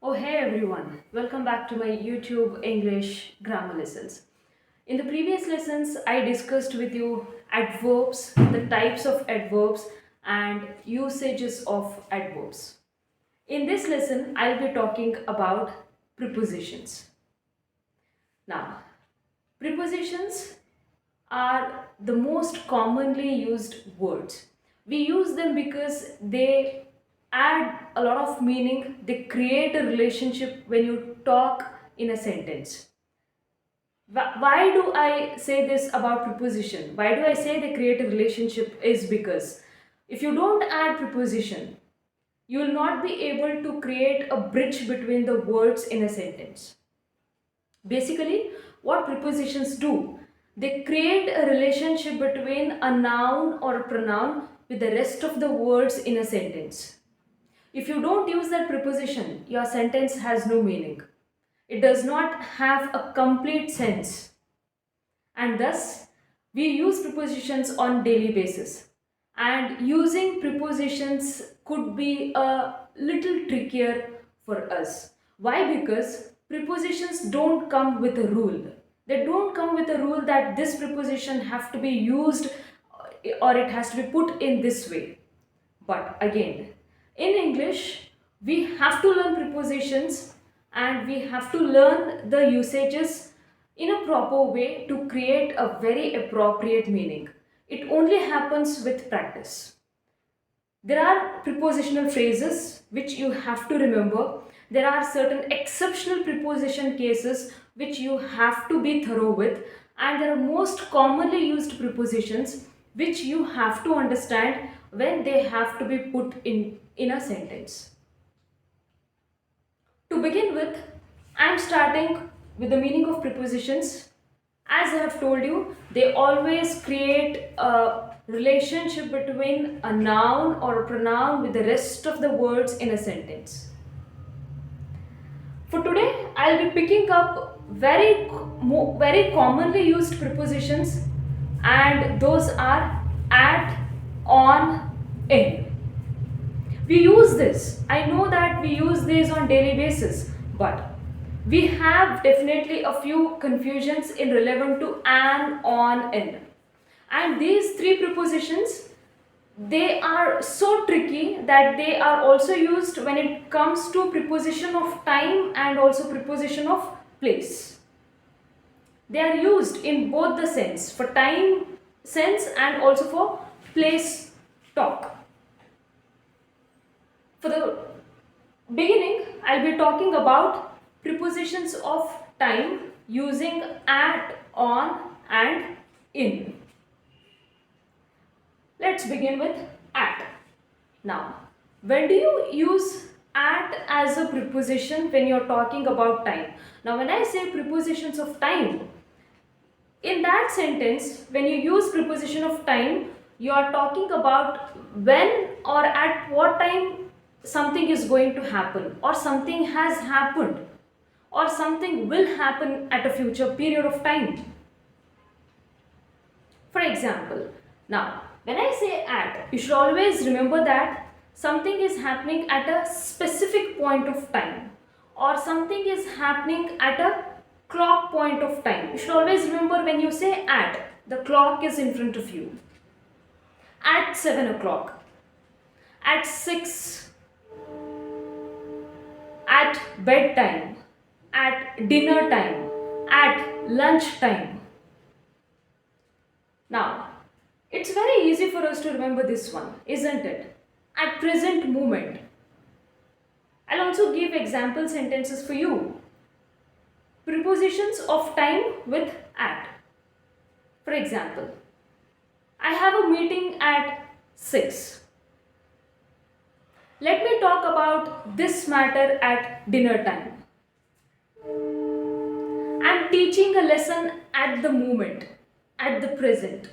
Oh, hey everyone, welcome back to my YouTube English grammar lessons. In the previous lessons, I discussed with you adverbs, the types of adverbs, and usages of adverbs. In this lesson, I'll be talking about prepositions. Now, prepositions are the most commonly used words. We use them because they add a lot of meaning, they create a relationship when you talk in a sentence. Why do I say this about preposition? Why do I say they create a relationship? Is because if you don't add preposition, you will not be able to create a bridge between the words in a sentence. Basically, what prepositions do, they create a relationship between a noun or a pronoun with the rest of the words in a sentence. If you don't use that preposition, your sentence has no meaning. It does not have a complete sense. And thus, we use prepositions on daily basis. And using prepositions could be a little trickier for us. Why? Because prepositions don't come with a rule. They don't come with a rule that this preposition have to be used or it has to be put in this way. But again, in English, we have to learn prepositions and we have to learn the usages in a proper way to create a very appropriate meaning. It only happens with practice. There are prepositional phrases which you have to remember. There are certain exceptional preposition cases which you have to be thorough with, and there are most commonly used prepositions which you have to understand when they have to be put in a sentence. To begin with, I am starting with the meaning of prepositions. As I have told you, they always create a relationship between a noun or a pronoun with the rest of the words in a sentence. For today, I'll be picking up very commonly used prepositions, and those are at, on, in. We use this. I know that we use these on daily basis, but we have definitely a few confusions in relevant to an, on, in. And these three prepositions, they are so tricky that they are also used when it comes to preposition of time and also preposition of place. They are used in both the sense, for time sense and also for place talk. For the beginning, I'll be talking about prepositions of time using at, on, and in. Let's begin with at. Now, when do you use at as a preposition when you're talking about time? Now, when I say prepositions of time, in that sentence, when you use preposition of time, you are talking about when or at what time something is going to happen, or something has happened, or something will happen at a future period of time. For example, now when I say at, you should always remember that something is happening at a specific point of time, or something is happening at a clock point of time. You should always remember when you say at, the clock is in front of you. At 7 o'clock, at 6, at bedtime, at dinner time, at lunch time. Now, it's very easy for us to remember this one, isn't it? At present moment. I'll also give example sentences for you. Prepositions of time with at. For example, I have a meeting at 6. Let me talk about this matter at dinner time. I'm teaching a lesson at the moment, at the present.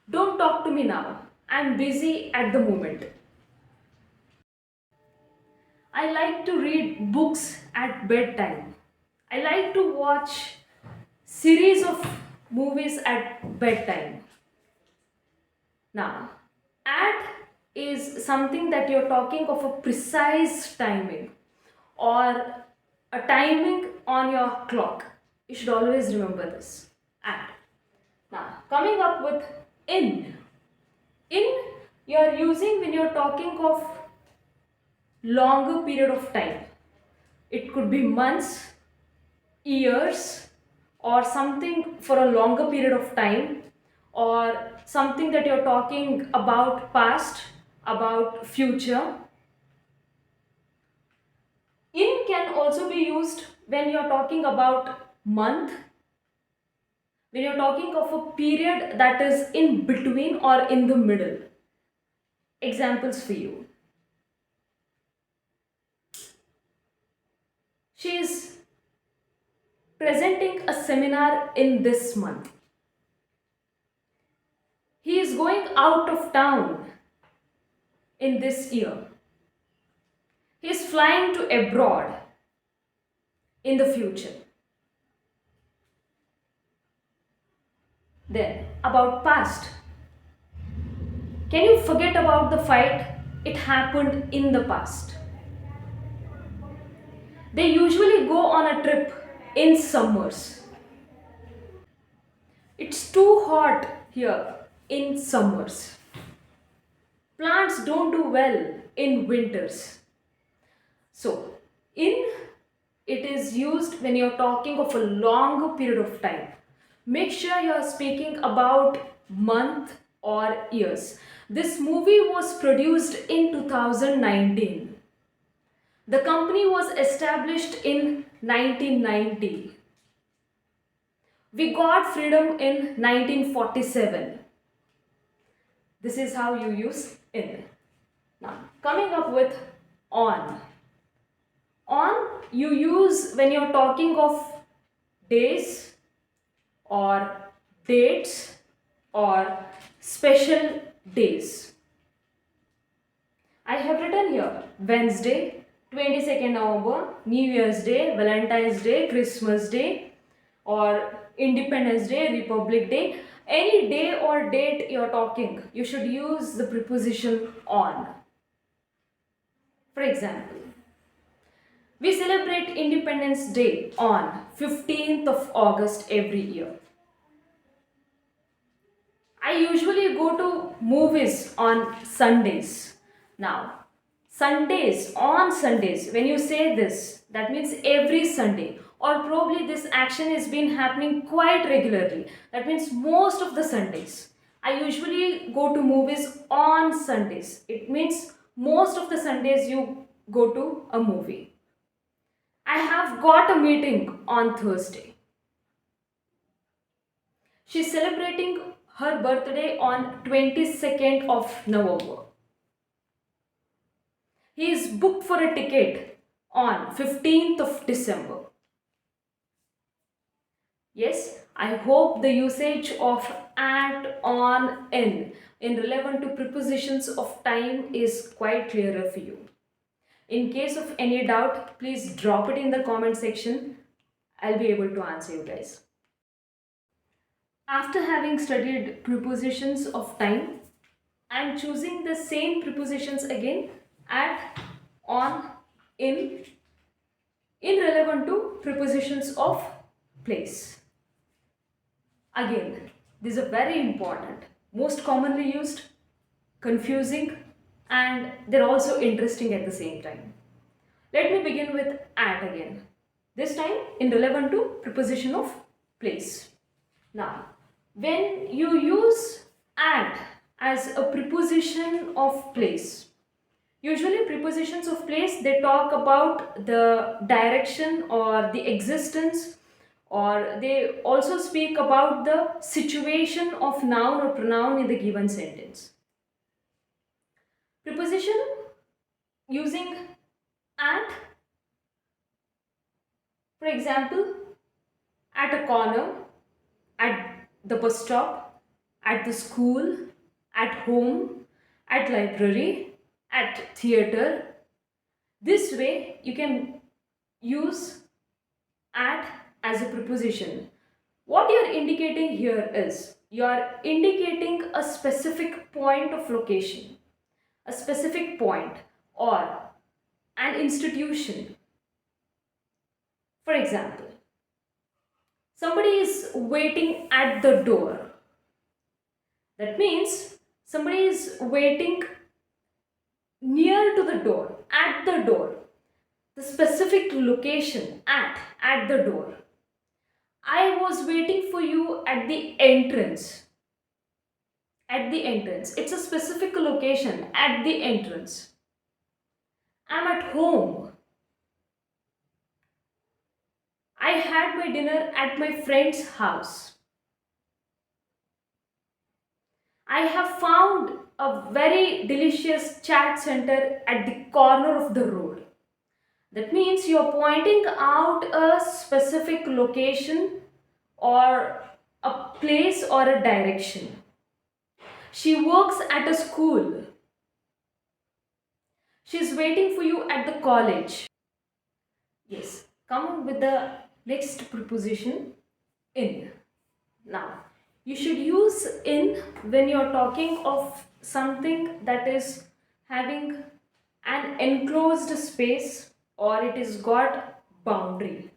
Don't talk to me now. I'm busy at the moment. I like to read books at bedtime. I like to watch series of movies at bedtime. Now, at is something that you're talking of a precise timing, or a timing on your clock. You should always remember this. At. Now, coming up with in. In you are using when you're talking of longer period of time. It could be months, years, or something for a longer period of time, or something that you're talking about past, about future. In can also be used when you're talking about month, when you're talking of a period that is in between or in the middle. Examples for you. She is presenting a seminar in this month. He is going out of town in this year. He is flying to abroad in the future. Then, about past. Can you forget about the fight? It happened in the past. They usually go on a trip in summers. It's too hot here in summers. Plants don't do well in winters. So, in it is used when you're talking of a longer period of time. Make sure you're speaking about month or years. This movie was produced in 2019. The company was established in 1990. We got freedom in 1947. This is how you use in. Now, coming up with on. On you use when you're talking of days or dates or special days. I have written here Wednesday, 22nd November, New Year's Day, Valentine's Day, Christmas Day, or Independence Day, Republic Day. Any day or date you're talking, you should use the preposition on. For example, we celebrate Independence Day on 15th of August every year. I usually go to movies on Sundays. Now, Sundays, when you say this, that means every Sunday, or probably this action has been happening quite regularly. That means most of the Sundays. I usually go to movies on Sundays. It means most of the Sundays you go to a movie. I have got a meeting on Thursday. She's celebrating her birthday on 22nd of November. He is booked for a ticket on 15th of December. Yes, I hope the usage of at, on, in relevant to prepositions of time is quite clearer for you. In case of any doubt, please drop it in the comment section. I'll be able to answer you guys. After having studied prepositions of time, I am choosing the same prepositions again at, on, in relevant to prepositions of place. Again, these are very important, most commonly used, confusing, and they're also interesting at the same time. Let me begin with at again. This time in relevant to preposition of place. Now, when you use at as a preposition of place, usually prepositions of place, they talk about the direction or the existence, or they also speak about the situation of noun or pronoun in the given sentence. Preposition using at, for example, at a corner, at the bus stop, at the school, at home, at library, at theater. This way you can use at as a preposition. What you are indicating here is you are indicating a specific point of location, a specific point, or an institution. For example, somebody is waiting at the door. That means somebody is waiting near to the door, at the door, the specific location at the door. I was waiting for you at the entrance. At the entrance. It's a specific location at the entrance. I'm at home. I had my dinner at my friend's house. I have found a very delicious chat center at the corner of the road. That means you're pointing out a specific location or a place or a direction. She works at a school. She's waiting for you at the college. Yes, come with the next preposition in. Now, you should use in when you're talking of something that is having an enclosed space or it is got boundary,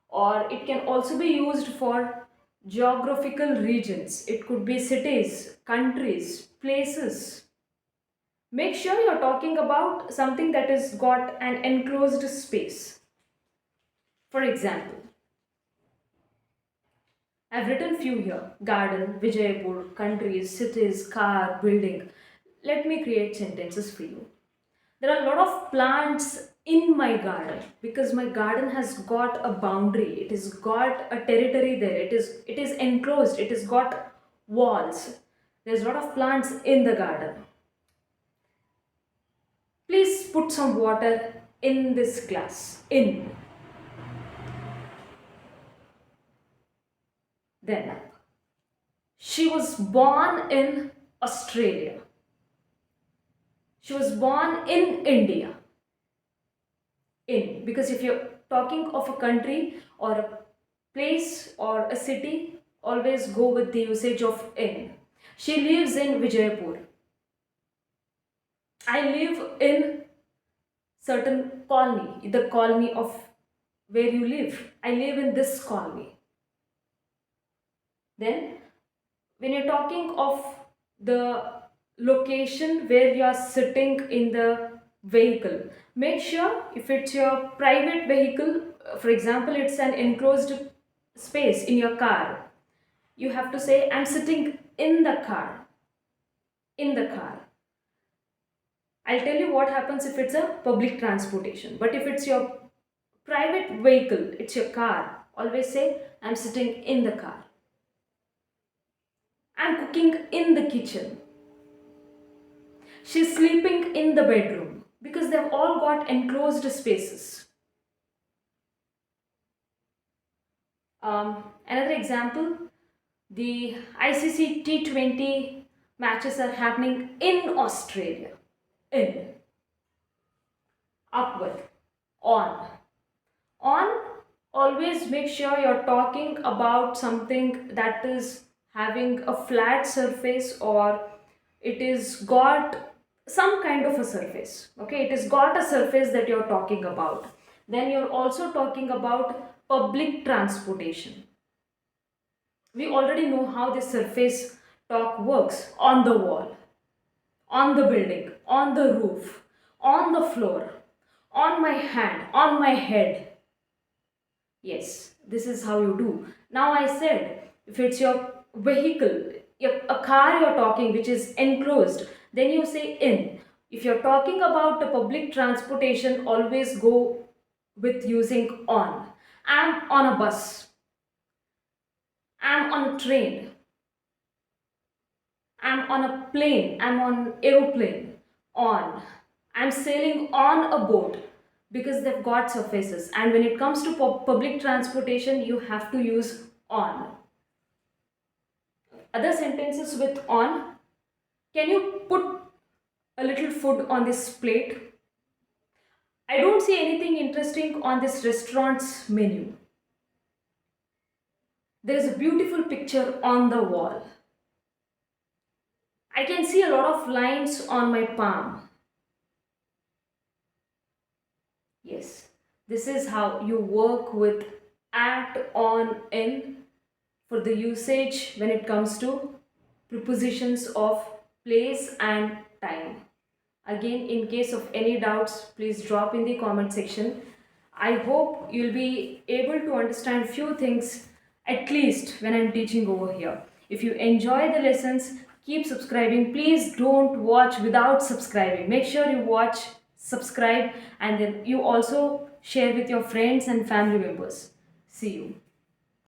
or it can also be used for geographical regions. It could be cities, countries, places. Make sure you're talking about something that has got an enclosed space. For example, I've written few here: garden, Vijayapur, countries, cities, car, building. Let me create sentences for you. There are a lot of plants in my garden because my garden has got a boundary. It has got a territory there. It is enclosed. It has got walls. There's a lot of plants in the garden. Please put some water in this glass. In. Then she was born in Australia. She was born in India. In. Because if you're talking of a country or a place or a city, always go with the usage of in. She lives in Vijayapur. I live in certain colony, the colony of where you live. I live in this colony. Then, when you're talking of the location where you are sitting in the vehicle, make sure if it's your private vehicle, for example, it's an enclosed space in your car, you have to say, I'm sitting in the car. In the car. I'll tell you what happens if it's a public transportation. But if it's your private vehicle, it's your car, always say, I'm sitting in the car. I'm cooking in the kitchen. She's sleeping in the bedroom because they've all got enclosed spaces. Another example, the ICC T20 matches are happening in Australia. In. Up with. On. On, always make sure you're talking about something that is having a flat surface or it is got some kind of a surface. Okay, it has got a surface that you're talking about. Then you're also talking about public transportation. We already know how this surface talk works: on the wall, on the building, on the roof, on the floor, on my hand, on my head. Yes, this is how you do. Now I said, if it's your vehicle, a car you're talking which is enclosed, then you say in. If you're talking about the public transportation, always go with using on. I'm on a bus. I'm on a train. I'm on a plane. I'm on aeroplane. On. I'm sailing on a boat because they've got surfaces. And when it comes to public transportation, you have to use on. Other sentences with on. Can you put a little food on this plate? I don't see anything interesting on this restaurant's menu. There is a beautiful picture on the wall. I can see a lot of lines on my palm. Yes, This is how you work with at, on, in for the usage when it comes to prepositions of place and time. Again, in case of any doubts, please drop in the comment section. I hope you'll be able to understand few things at least when I'm teaching over here. If you enjoy the lessons, keep subscribing. Please don't watch without subscribing. Make sure you watch, subscribe, and then you also share with your friends and family members. See you.